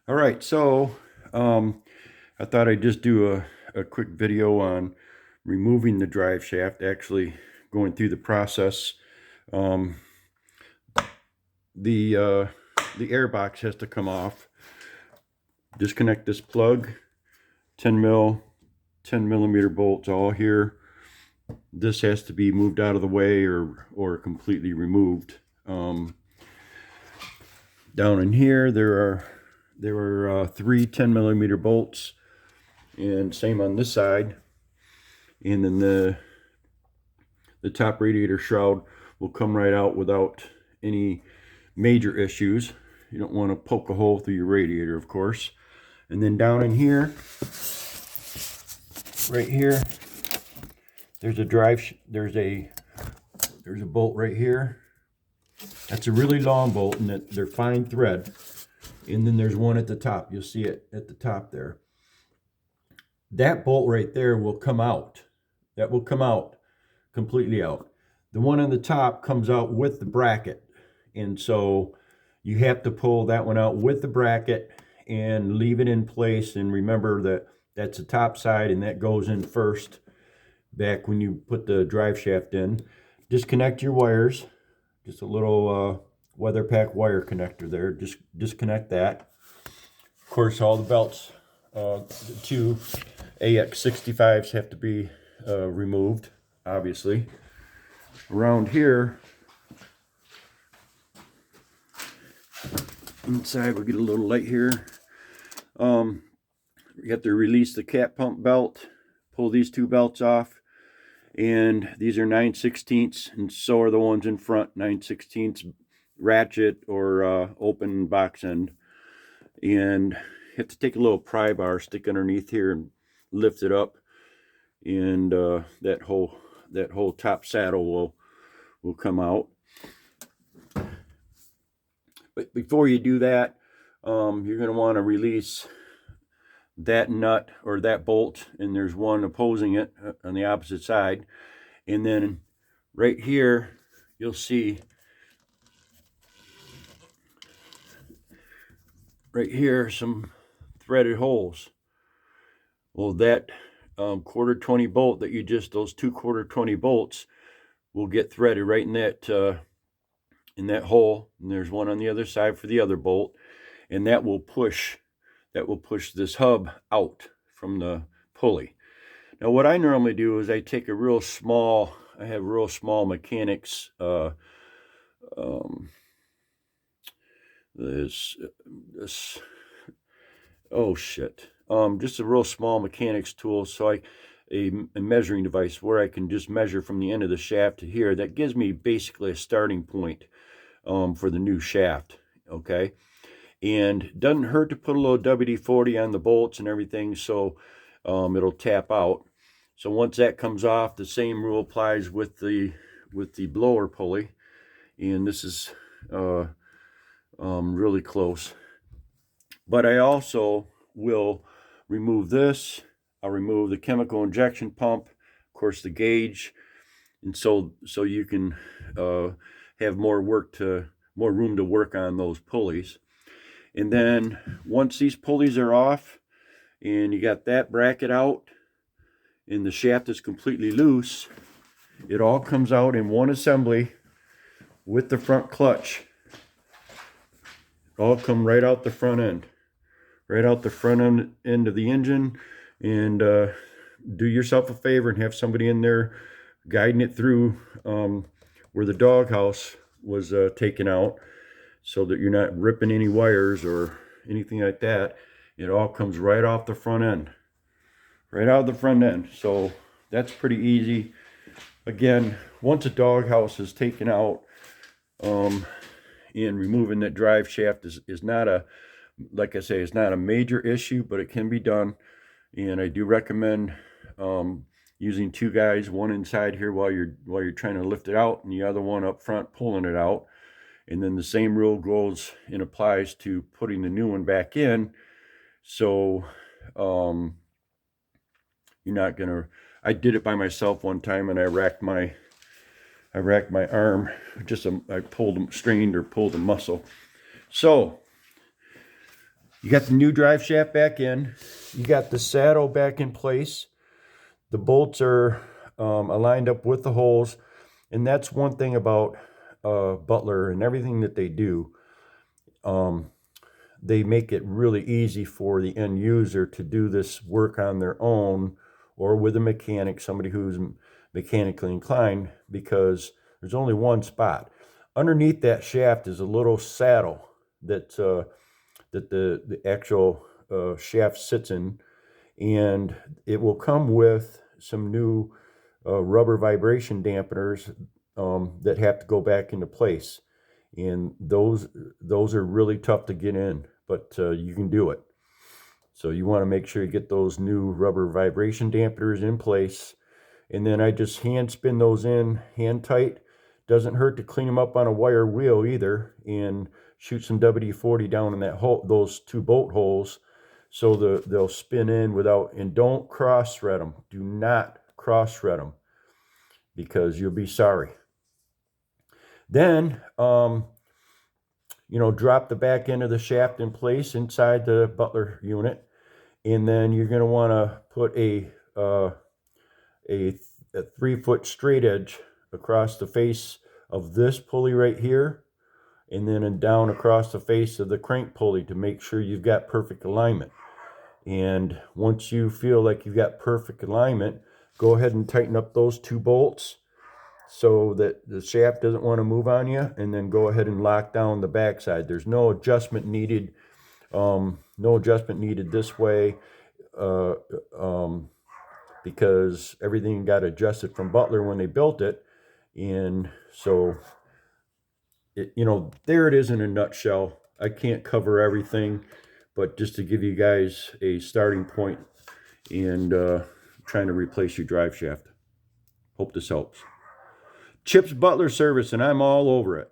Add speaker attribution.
Speaker 1: All right, so I thought I'd just do a quick video on removing the drive shaft, actually going through the process. Um, the uh, the air box has to come off. Disconnect this plug, 10 millimeter bolts all here. This has to be moved out of the way or completely removed. Down in here there are three 10 millimeter bolts, and same on this side. And then the top radiator shroud will come right out without any major issues. You don't want to poke a hole through your radiator, of course. And then down in here, right here, there's a bolt right here. That's a really long bolt, and they're fine thread. And then there's one at the top. You'll see it at the top there. That bolt right there will come out. That will come out completely out. The one on the top comes out with the bracket, and so you have to pull that one out with the bracket and leave it in place. And remember that that's the top side, and that goes in first back when you put the drive shaft in. Disconnect your wires. Just a little weather pack wire connector there. Just disconnect that. Of course, all the belts, the two AX65s have to be removed, obviously. Around here, inside, we'll get a little light here. You have to release the cat pump belt, pull these two belts off, and these are 9/16, and so are the ones in front, 9/16 ratchet or open box end. And you have to take a little pry bar, stick underneath here, and lift it up, and that whole top saddle will come out. But before you do that, you're going to want to release that nut or that bolt, and there's one opposing it on the opposite side. And then right here, you'll see right here some threaded holes. Well, that quarter 20 bolt that those two quarter 20 bolts will get threaded right in that hole, and there's one on the other side for the other bolt, and that will push this hub out from the pulley. Now, what I normally do is I take I have real small mechanics just a real small mechanics tool, so a measuring device where I can just measure from the end of the shaft to here. That gives me basically a starting point for the new shaft. Okay, and doesn't hurt to put a little WD-40 on the bolts and everything, so it'll tap out. So once that comes off, the same rule applies with the blower pulley, and this is really close. But I also will remove this. I'll remove the chemical injection pump, of course the gauge, and so you can have more room to work on those pulleys. And then once these pulleys are off and you got that bracket out and the shaft is completely loose, it all comes out in one assembly with the front clutch. It all come right out the front end. Right out the front end of the engine. And do yourself a favor and have somebody in there guiding it through where the doghouse was taken out, so that you're not ripping any wires or anything like that. It all comes right off the front end. Right out of the front end. So that's pretty easy. Again, once a doghouse is taken out, and removing that drive shaft is not like I say, it's not a major issue, but it can be done. And I do recommend using two guys, one inside here while you're trying to lift it out, and the other one up front pulling it out. And then the same rule goes and applies to putting the new one back in. So you're not gonna. I did it by myself one time, and I racked my arm. I strained or pulled a muscle. So You got the new drive shaft back in. You got the saddle back in place. The bolts are aligned up with the holes. And that's one thing about Butler and everything that they do. They make it really easy for the end user to do this work on their own or with a mechanic, somebody who's mechanically inclined, because there's only one spot. Underneath that shaft is a little saddle that the actual shaft sits in, and it will come with some new rubber vibration dampeners that have to go back into place. And those are really tough to get in, but you can do it. So you want to make sure you get those new rubber vibration dampeners in place. And then I just hand spin those in, hand tight. Doesn't hurt to clean them up on a wire wheel either, and shoot some WD-40 down in that hole, those two bolt holes, so they'll spin in without. And don't cross thread them. Do not cross thread them, because you'll be sorry. Then drop the back end of the shaft in place inside the Butler unit, and then you're going to want to put a 3-foot straight edge across the face of this pulley right here, and then down across the face of the crank pulley to make sure you've got perfect alignment. And once you feel like you've got perfect alignment, go ahead and tighten up those two bolts so that the shaft doesn't want to move on you, and then go ahead and lock down the backside. There's no adjustment needed. This way, because everything got adjusted from Butler when they built it. And so, there it is in a nutshell. I can't cover everything, but just to give you guys a starting point and trying to replace your drive shaft. Hope this helps. Chip's Butler Service, and I'm all over it.